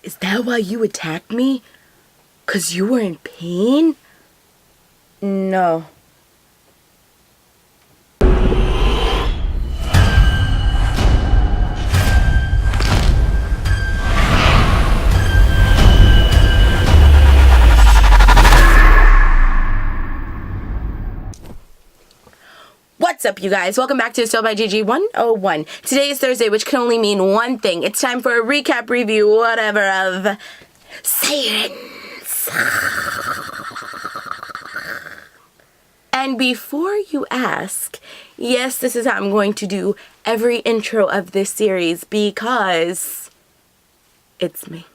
Is that why you attacked me? 'Cause you were in pain? No. What's up, you guys? Welcome back to Stalk My Life 101. Today is Thursday, which can only mean one thing. It's time for a recap, review, whatever, of Siren. And before you ask, yes, this is how I'm going to do every intro of this series because it's me.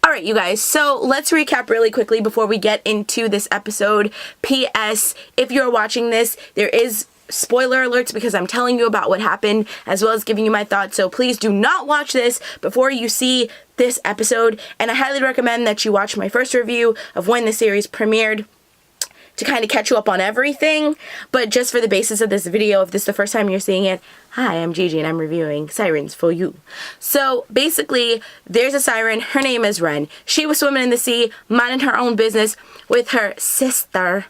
Alright, you guys, so let's recap really quickly before we get into this episode. P.S. If you're watching this, there is spoiler alerts because I'm telling you about what happened as well as giving you my thoughts, so please do not watch this before you see this episode, and I highly recommend that you watch my first review of when the series premiered to kind of catch you up on everything. But just for the basis of this video, if this is the first time you're seeing it, hi, I'm Gigi and I'm reviewing Sirens for you. So basically, there's a siren, her name is Ren. She was swimming in the sea, minding her own business with her sister,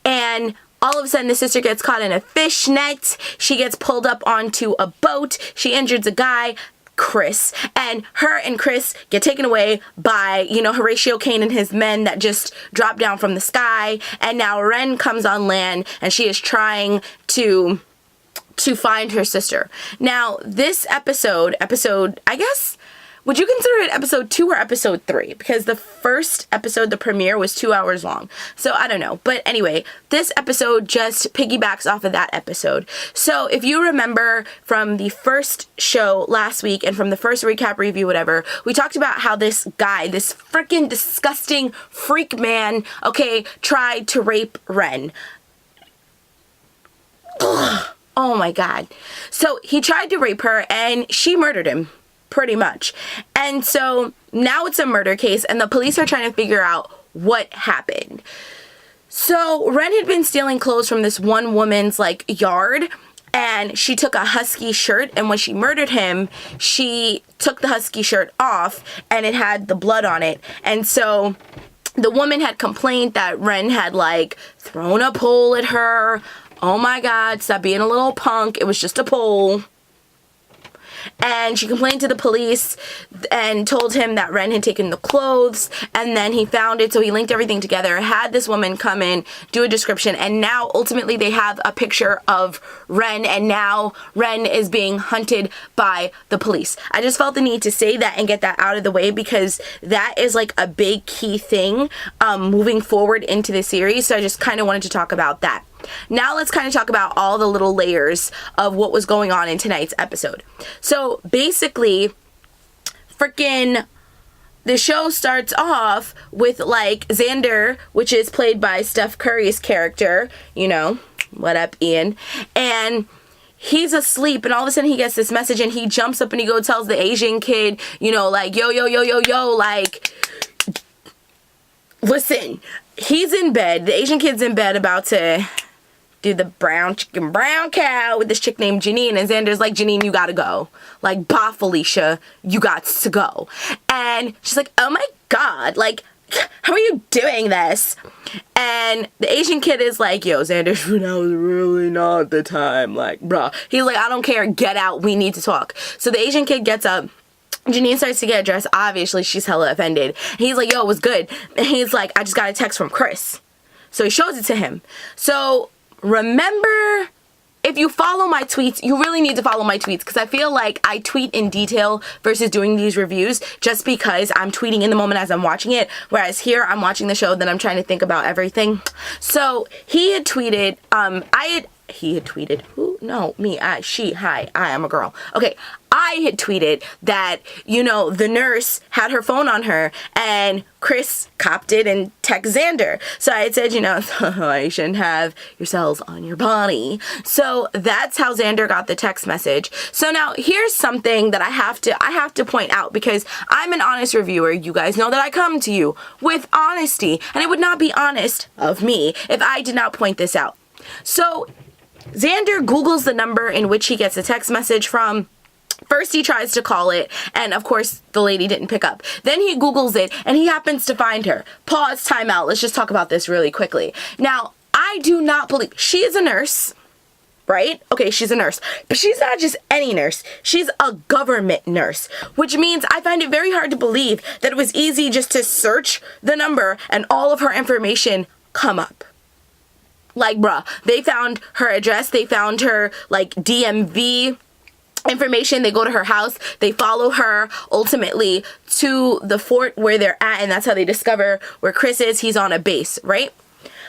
and all of a sudden, the sister gets caught in a fish net. She gets pulled up onto a boat. She injures a guy, Chris. And her and Chris get taken away by, Horatio Kane and his men that just drop down from the sky. And now Ren comes on land and she is trying to find her sister. Now, this episode, I guess, would you consider it episode 2 or episode 3? Because the first episode, the premiere, was 2 hours long. So I don't know. But anyway, this episode just piggybacks off of that episode. So if you remember from the first show last week and from the first recap review, whatever, we talked about how this guy, this freaking disgusting freak man, okay, tried to rape Ren. Ugh. Oh my God. So he tried to rape her and she murdered him. Pretty much. And so now it's a murder case and the police are trying to figure out what happened. So Ren had been stealing clothes from this one woman's yard, and she took a husky shirt, and when she murdered him, she took the husky shirt off and it had the blood on it. And so the woman had complained that Ren had thrown a pole at her. Oh my God, stop being a little punk. It was just a pole. And she complained to the police and told him that Ren had taken the clothes, and then he found it, so he linked everything together, had this woman come in, do a description, and now ultimately they have a picture of Ren, and now Ren is being hunted by the police. I just felt the need to say that and get that out of the way because that is a big key thing moving forward into the series, so I just kind of wanted to talk about that. Now let's kind of talk about all the little layers of what was going on in tonight's episode. So basically, the show starts off with Xander, which is played by Steph Curry's character, what up, Ian, and he's asleep, and all of a sudden he gets this message, and he jumps up and he tells the Asian kid, yo, listen, he's in bed, the Asian kid's in bed about to do the brown chicken, brown cow with this chick named Janine, and Xander's like, Janine, you gotta go. Bah, Felicia, you got to go. And she's like, oh my God, how are you doing this? And the Asian kid is like, yo, Xander, that was really not the time. Bruh. He's like, I don't care, get out, we need to talk. So the Asian kid gets up. Janine starts to get dressed. Obviously, she's hella offended. And he's like, yo, what's good? And he's like, I just got a text from Chris. So he shows it to him. So remember, if you follow my tweets, you really need to follow my tweets because I feel like I tweet in detail versus doing these reviews just because I'm tweeting in the moment as I'm watching it. Whereas here, I'm watching the show, then I'm trying to think about everything. So he had tweeted, he had tweeted, who? No, me, I'm a girl. Okay, I had tweeted that, the nurse had her phone on her and Chris copped it and texted Xander. So I had said, you shouldn't have your cells on your body. So that's how Xander got the text message. So now here's something that I have to point out because I'm an honest reviewer. You guys know that I come to you with honesty, and it would not be honest of me if I did not point this out. So Xander Googles the number in which he gets a text message from. First, he tries to call it, and of course, the lady didn't pick up. Then he Googles it, and he happens to find her. Pause, time out. Let's just talk about this really quickly. Now, I do not believe... She is a nurse, right? Okay, she's a nurse. But she's not just any nurse. She's a government nurse, which means I find it very hard to believe that it was easy just to search the number and all of her information come up. Like, bruh, they found her address. They found her, like, DMV information. They go to her house. They follow her ultimately to the fort where they're at, and that's how they discover where Chris is. He's on a base, right?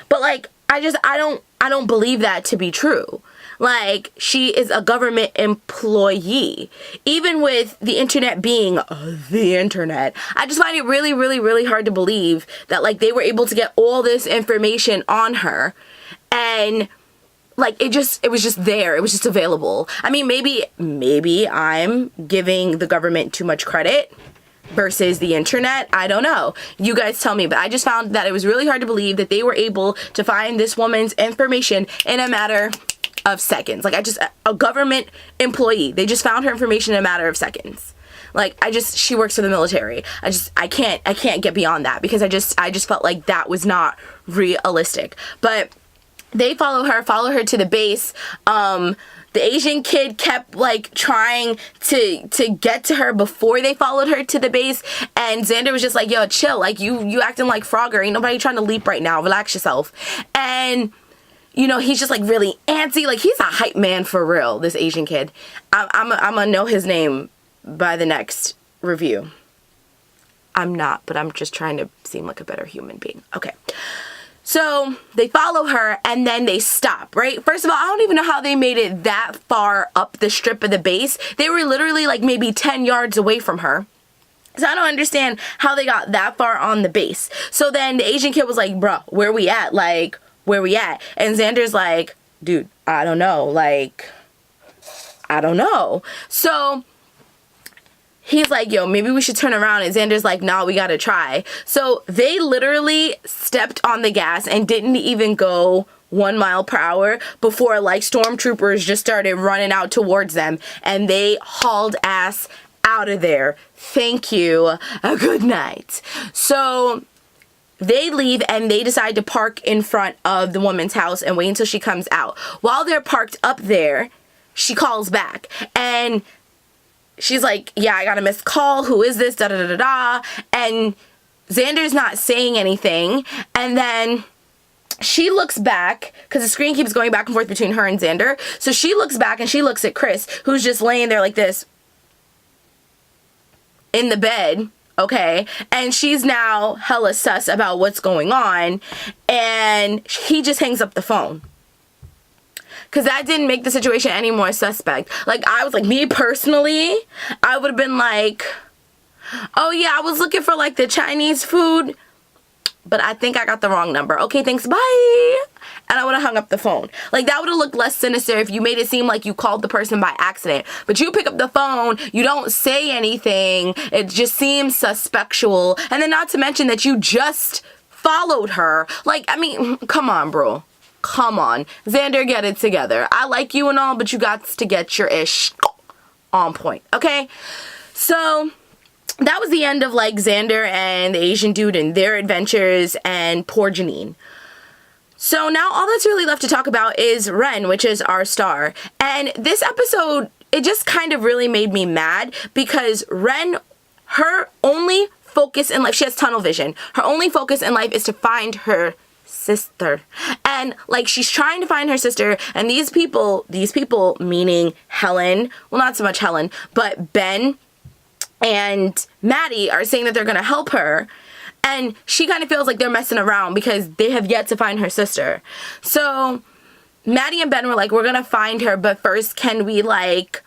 But, like, I don't believe that to be true. Like, she is a government employee. Even with the internet being the internet, I just find it really, really, really hard to believe that, like, they were able to get all this information on her, and, like, it was just there. It was just available. I mean, maybe I'm giving the government too much credit versus the internet. I don't know. You guys tell me. But I just found that it was really hard to believe that they were able to find this woman's information in a matter of seconds. Like, a government employee. They just found her information in a matter of seconds. Like, she works for the military. I can't get beyond that, because I just felt like that was not realistic. But they follow her to the base. The Asian kid kept, like, trying to get to her before they followed her to the base. And Xander was just like, yo, chill. Like, you acting like Frogger. Ain't nobody trying to leap right now. Relax yourself. And, you know, he's just, like, really antsy. Like, he's a hype man for real, this Asian kid. I'm gonna know his name by the next review. I'm not, but I'm just trying to seem like a better human being. Okay. So they follow her, and then they stop, right? First of all, I don't even know how they made it that far up the strip of the base. They were literally like maybe 10 yards away from her. So I don't understand how they got that far on the base. So then the Asian kid was like, bro, where we at? Like, where we at? And Xander's like, dude, I don't know. Like, I don't know. So he's like, yo, maybe we should turn around. And Xander's like, nah, we gotta try. So they literally stepped on the gas and didn't even go 1 mile per hour before, like, stormtroopers just started running out towards them, and they hauled ass out of there. Thank you. A good night. So they leave, and they decide to park in front of the woman's house and wait until she comes out. While they're parked up there, she calls back, and she's like, yeah, I got a missed call. Who is this? Da da da da da. And Xander's not saying anything. And then she looks back, because the screen keeps going back and forth between her and Xander. So she looks back and she looks at Chris, who's just laying there like this in the bed. Okay. And she's now hella sus about what's going on. And he just hangs up the phone. Because that didn't make the situation any more suspect. Like, I was like, me personally, I would have been like, oh yeah, I was looking for, like, the Chinese food, but I think I got the wrong number. Okay, thanks, bye. And I would have hung up the phone. Like, that would have looked less sinister if you made it seem like you called the person by accident. But you pick up the phone, you don't say anything, it just seems suspectual. And then not to mention that you just followed her. Like, I mean, come on, bro. Come on. Xander, get it together. I like you and all, but you got to get your ish on point. Okay? So that was the end of, like, Xander and the Asian dude and their adventures and poor Janine. So now all that's really left to talk about is Ren, which is our star. And this episode, it just kind of really made me mad, because Ren, her only focus in life, she has tunnel vision. Her only focus in life is to find her sister. And, like, she's trying to find her sister, and these people meaning Helen, well, not so much Helen, but Ben and Maddie are saying that they're gonna help her, and she kind of feels like they're messing around because they have yet to find her sister. So Maddie and Ben were like, we're gonna find her, but first can we, like,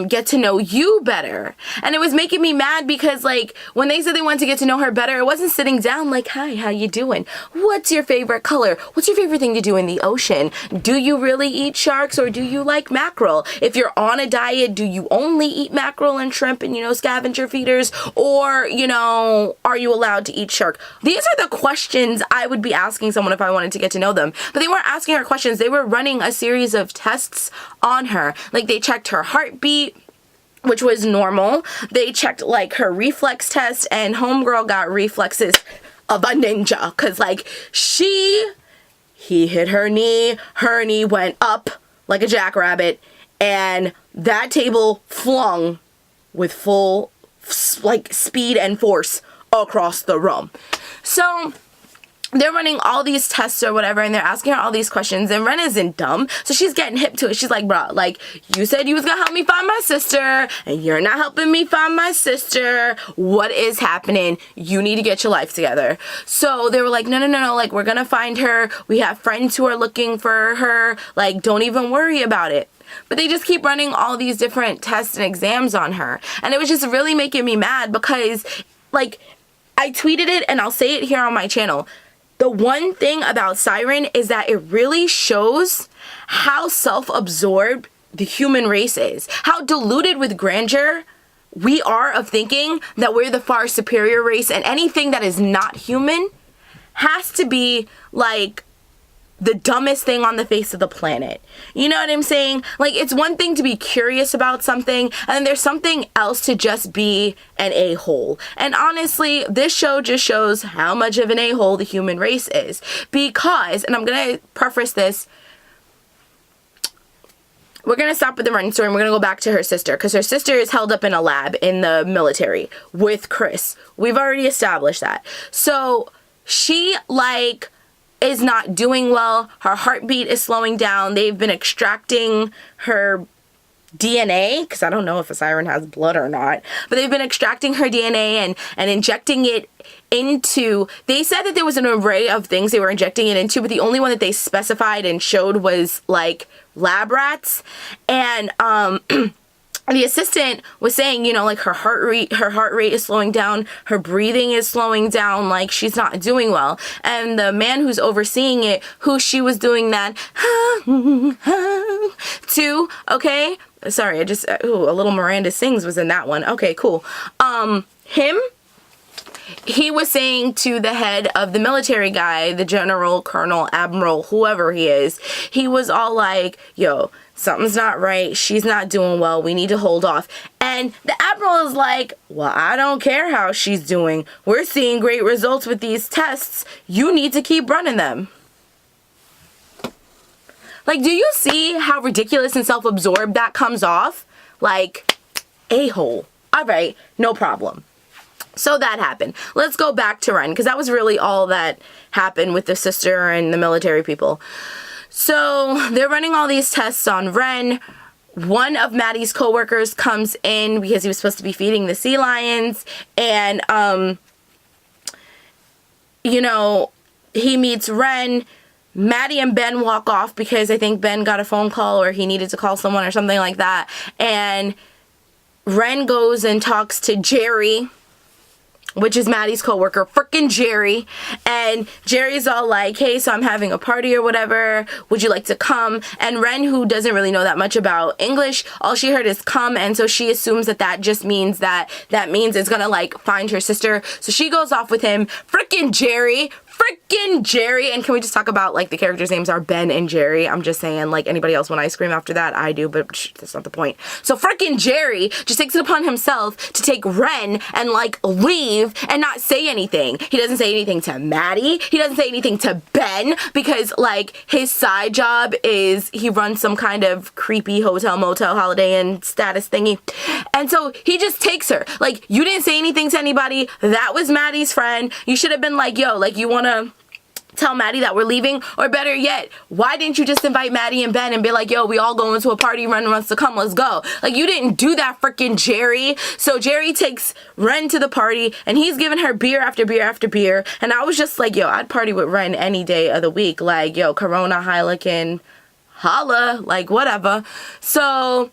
get to know you better. And it was making me mad because, like, when they said they wanted to get to know her better, it wasn't sitting down like, hi, how you doing? What's your favorite color? What's your favorite thing to do in the ocean? Do you really eat sharks, or do you like mackerel? If you're on a diet, do you only eat mackerel and shrimp and, you know, scavenger feeders? Or, you know, are you allowed to eat shark? These are the questions I would be asking someone if I wanted to get to know them. But they weren't asking her questions. They were running a series of tests on her. Like, they checked her heartbeat, which was normal. They checked like her reflex test, and homegirl got reflexes of a ninja, because like he hit her knee went up like a jackrabbit, and that table flung with full like speed and force across the room. So they're running all these tests or whatever, and they're asking her all these questions, and Ren isn't dumb, so she's getting hip to it. She's like, bruh, like, you said you was gonna help me find my sister, and you're not helping me find my sister. What is happening? You need to get your life together. So they were like, no, like, we're gonna find her. We have friends who are looking for her. Like, don't even worry about it. But they just keep running all these different tests and exams on her, and it was just really making me mad because, like, I tweeted it, and I'll say it here on my channel. The one thing about Siren is that it really shows how self-absorbed the human race is. How deluded with grandeur we are of thinking that we're the far superior race, and anything that is not human has to be like the dumbest thing on the face of the planet. You know what I'm saying? Like, it's one thing to be curious about something, and then there's something else to just be an a-hole. And honestly, this show just shows how much of an a-hole the human race is. Because, and I'm gonna preface this, we're gonna stop with the running story, and we're gonna go back to her sister, because her sister is held up in a lab in the military with Chris. We've already established that. So she, like, is not doing well. Her heartbeat is slowing down. They've been extracting her DNA, because I don't know if a siren has blood or not, but they've been extracting her DNA and injecting it into, they said that there was an array of things they were injecting it into, but the only one that they specified and showed was like lab rats. And the assistant was saying, you know, like her heart rate is slowing down, her breathing is slowing down, like she's not doing well. And the man who's overseeing it, who she was doing that to, okay, sorry, I just, a little Miranda Sings was in that one. Okay, cool. He was saying to the head of the military guy, the general, colonel, admiral, whoever he is, he was all like, yo, something's not right. She's not doing well. We need to hold off. And the admiral is like, well, I don't care how she's doing. We're seeing great results with these tests. You need to keep running them. Like, do you see how ridiculous and self-absorbed that comes off? Like, a-hole. All right, no problem. So that happened. Let's go back to Ren, because that was really all that happened with the sister and the military people. So they're running all these tests on Ren. One of Maddie's coworkers comes in because he was supposed to be feeding the sea lions, and you know, he meets Ren. Maddie and Ben walk off because I think Ben got a phone call or he needed to call someone or something like that. And Ren goes and talks to Jerry, which is Maddie's coworker, frickin' Jerry. And Jerry's all like, hey, so I'm having a party or whatever. Would you like to come? And Ren, who doesn't really know that much about English, all she heard is come. And so she assumes that that just means that means it's gonna like find her sister. So she goes off with him. Frickin' Jerry. Freaking Jerry. And can we just talk about, like, the characters' names are Ben and Jerry? I'm just saying, like, anybody else when I scream after that, I do, but that's not the point. So freaking Jerry just takes it upon himself to take Ren and, like, leave and not say anything. He doesn't say anything to Maddie. He doesn't say anything to Ben because, like, his side job is he runs some kind of creepy hotel, motel, Holiday Inn status thingy. And so he just takes her. Like, you didn't say anything to anybody. That was Maddie's friend. You should have been like, yo, like, you want to tell Maddie that we're leaving? Or better yet, why didn't you just invite Maddie and Ben and be like, yo, we all going to a party, Ren wants to come, let's go. Like, you didn't do that, freaking Jerry. So Jerry takes Ren to the party and he's giving her beer after beer after beer. And I was just like, yo, I'd party with Ren any day of the week. Like, yo, Corona, Heineken, holla, like, whatever. So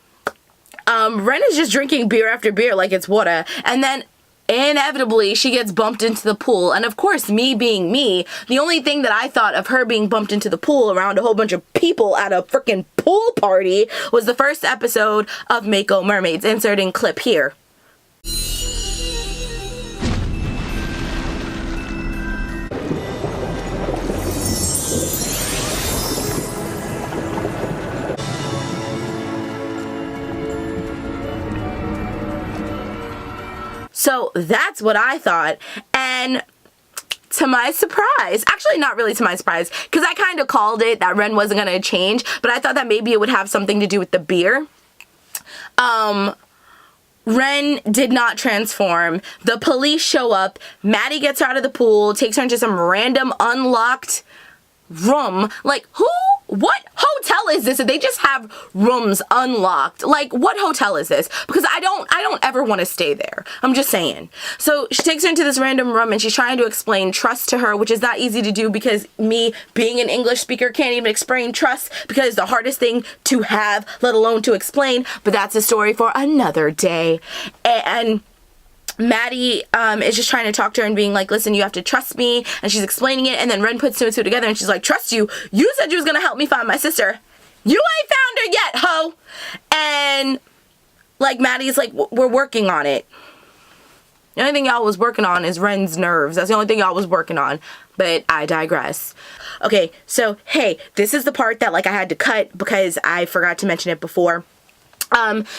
Ren is just drinking beer after beer like it's water. And then inevitably she gets bumped into the pool. And of course, me being me, the only thing that I thought of her being bumped into the pool around a whole bunch of people at a freaking pool party was the first episode of Mako Mermaids. Inserting clip here. So that's what I thought. And to my surprise, actually not really to my surprise, because I kind of called it that Ren wasn't going to change, but I thought that maybe it would have something to do with the beer. Ren did not transform. The police show up. Maddie gets her out of the pool, takes her into some random unlocked room. Like, what hotel is this? If they just have rooms unlocked, like, what hotel is this? Because I don't ever want to stay there. I'm just saying. So she takes her into this random room and she's trying to explain trust to her, which is not easy to do because me being an English speaker can't even explain trust because it's the hardest thing to have, let alone to explain. But that's a story for another day. And Maddie is just trying to talk to her and being like, listen, you have to trust me. And she's explaining it. And then Ren puts two and two together and she's like, trust you? You said you was going to help me find my sister. You ain't found her yet, ho. And like Maddie's like, we're working on it. The only thing y'all was working on is Ren's nerves. That's the only thing y'all was working on. But I digress. Okay, so hey, this is the part that like I had to cut because I forgot to mention it before.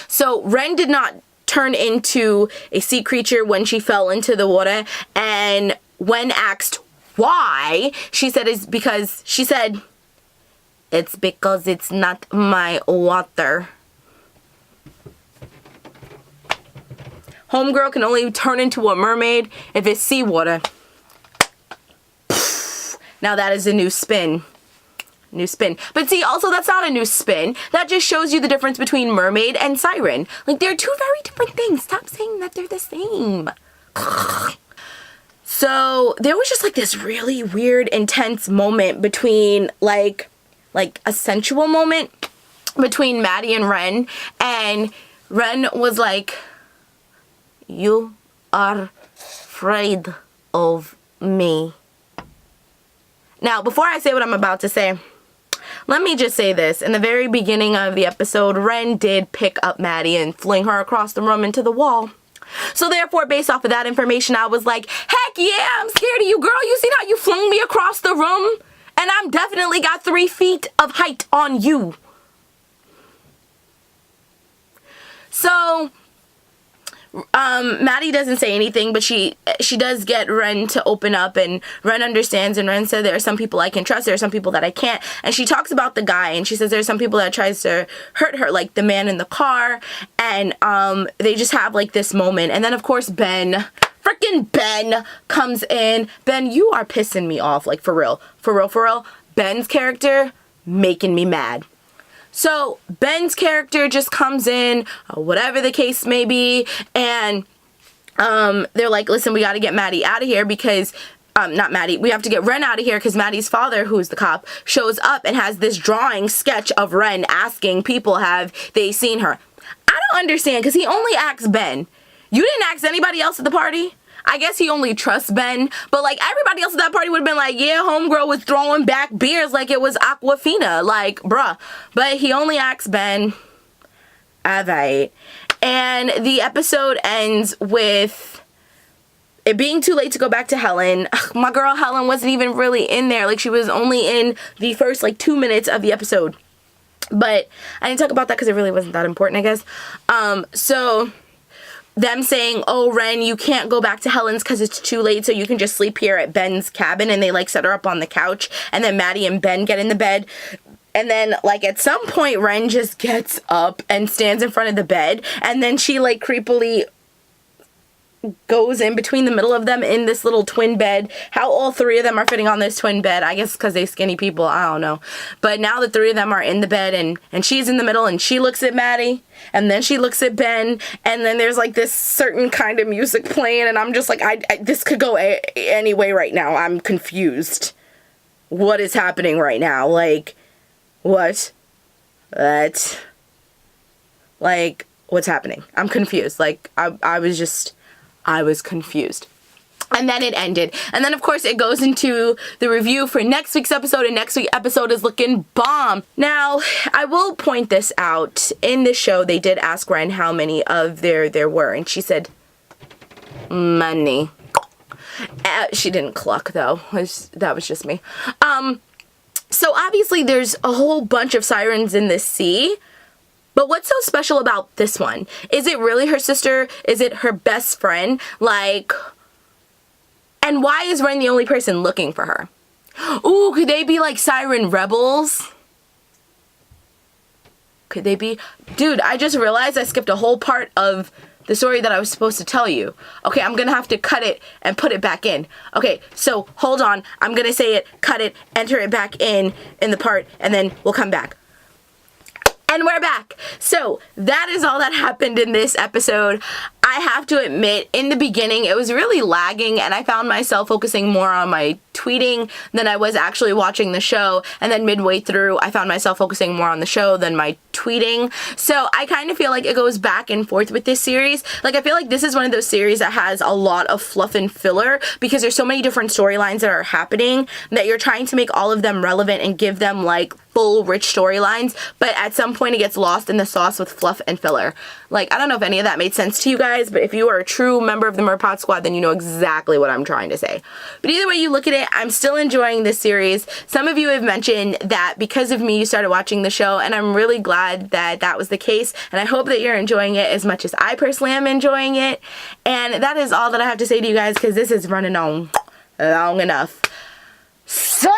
So Ren did not turn into a sea creature when she fell into the water, and when asked why, she said it's because it's not my water. Homegirl can only turn into a mermaid if it's seawater. Now that is a new spin. But see, also that's not a new spin. That just shows you the difference between mermaid and siren. Like, they're two very different things. Stop saying that they're the same. So there was just like this really weird, intense moment between like a sensual moment between Maddie and Ren. And Ren was like, you are afraid of me. Now, before I say what I'm about to say, let me just say this. In the very beginning of the episode, Ren did pick up Maddie and fling her across the room into the wall. So therefore, based off of that information, I was like, heck yeah, I'm scared of you, girl. You seen how you flung me across the room? And I'm definitely got 3 feet of height on you. So Maddie doesn't say anything, but she does get Ren to open up, and Ren understands, and Ren said there are some people I can trust, there are some people that I can't. And she talks about the guy, and she says there's some people that tries to hurt her, like the man in the car, and they just have like this moment. And then of course freaking Ben comes in. Ben, you are pissing me off, like for real. Ben's character making me mad. So Ben's character just comes in, whatever the case may be, and they're like, listen, we got to get Maddie out of here because, not Maddie, we have to get Ren out of here because Maddie's father, who's the cop, shows up and has this drawing sketch of Ren asking people have they seen her. I don't understand because he only asks Ben. You didn't ask anybody else at the party? I guess he only trusts Ben, but like everybody else at that party would have been like, yeah, homegirl was throwing back beers like it was Aquafina, like, bruh. But he only asks Ben. Alright. And the episode ends with it being too late to go back to Helen. My girl Helen wasn't even really in there. Like, she was only in the first like 2 minutes of the episode. But I didn't talk about that because it really wasn't that important, I guess. So them saying, oh, Ren, you can't go back to Helen's because it's too late, so you can just sleep here at Ben's cabin, and they like set her up on the couch, and then Maddie and Ben get in the bed, and then like at some point Ren just gets up and stands in front of the bed, and then she like creepily goes in between the middle of them in this little twin bed. How all 3 of them are fitting on this twin bed, I guess because they skinny people, I don't know. But now the 3 of them are in the bed, and she's in the middle, and she looks at Maddie, and then she looks at Ben, and then there's like this certain kind of music playing, and I'm just like, this could go any way right now. I'm confused. What is happening right now? Like, what? Like, what's happening? I'm confused. Like, I was confused. And then it ended. And then, of course, it goes into the review for next week's episode, and next week's episode is looking bomb. Now, I will point this out. In the show, they did ask Ren how many of there were, and she said, money. She didn't cluck, though. That was just me. So, obviously, there's a whole bunch of sirens in the sea, But what's so special about this one? Is it really her sister? Is it her best friend? Like, and why is Ren the only person looking for her? Ooh, could they be like Siren rebels? Could they be? Dude, I just realized I skipped a whole part of the story that I was supposed to tell you. Okay, I'm gonna have to cut it and put it back in. Okay, so hold on. I'm gonna say it, cut it, enter it back in the part, and then we'll come back. And we're back. So that is all that happened in this episode. I have to admit, in the beginning, it was really lagging, and I found myself focusing more on my tweeting than I was actually watching the show. And then midway through, I found myself focusing more on the show than my tweeting. So I kind of feel like it goes back and forth with this series. Like, I feel like this is one of those series that has a lot of fluff and filler because there's so many different storylines that are happening that you're trying to make all of them relevant and give them like full rich storylines, but at some point it gets lost in the sauce with fluff and filler. Like, I don't know if any of that made sense to you guys, but if you are a true member of the Merpod Squad, then you know exactly what I'm trying to say. But either way you look at it, I'm still enjoying this series. Some of you have mentioned that because of me you started watching the show, and I'm really glad that that was the case, and I hope that you're enjoying it as much as I personally am enjoying it. And that is all that I have to say to you guys, because this is running on long enough. So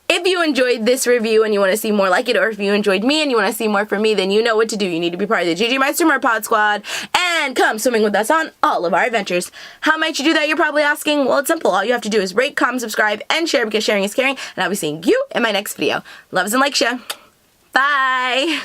if you enjoyed this review and you want to see more like it, or if you enjoyed me and you want to see more from me, then you know what to do. You need to be part of the GG Meister Merpod Squad and come swimming with us on all of our adventures. How might you do that, you're probably asking? Well, it's simple. All you have to do is rate, comment, subscribe, and share, because sharing is caring, and I'll be seeing you in my next video. Loves and likes ya. Bye!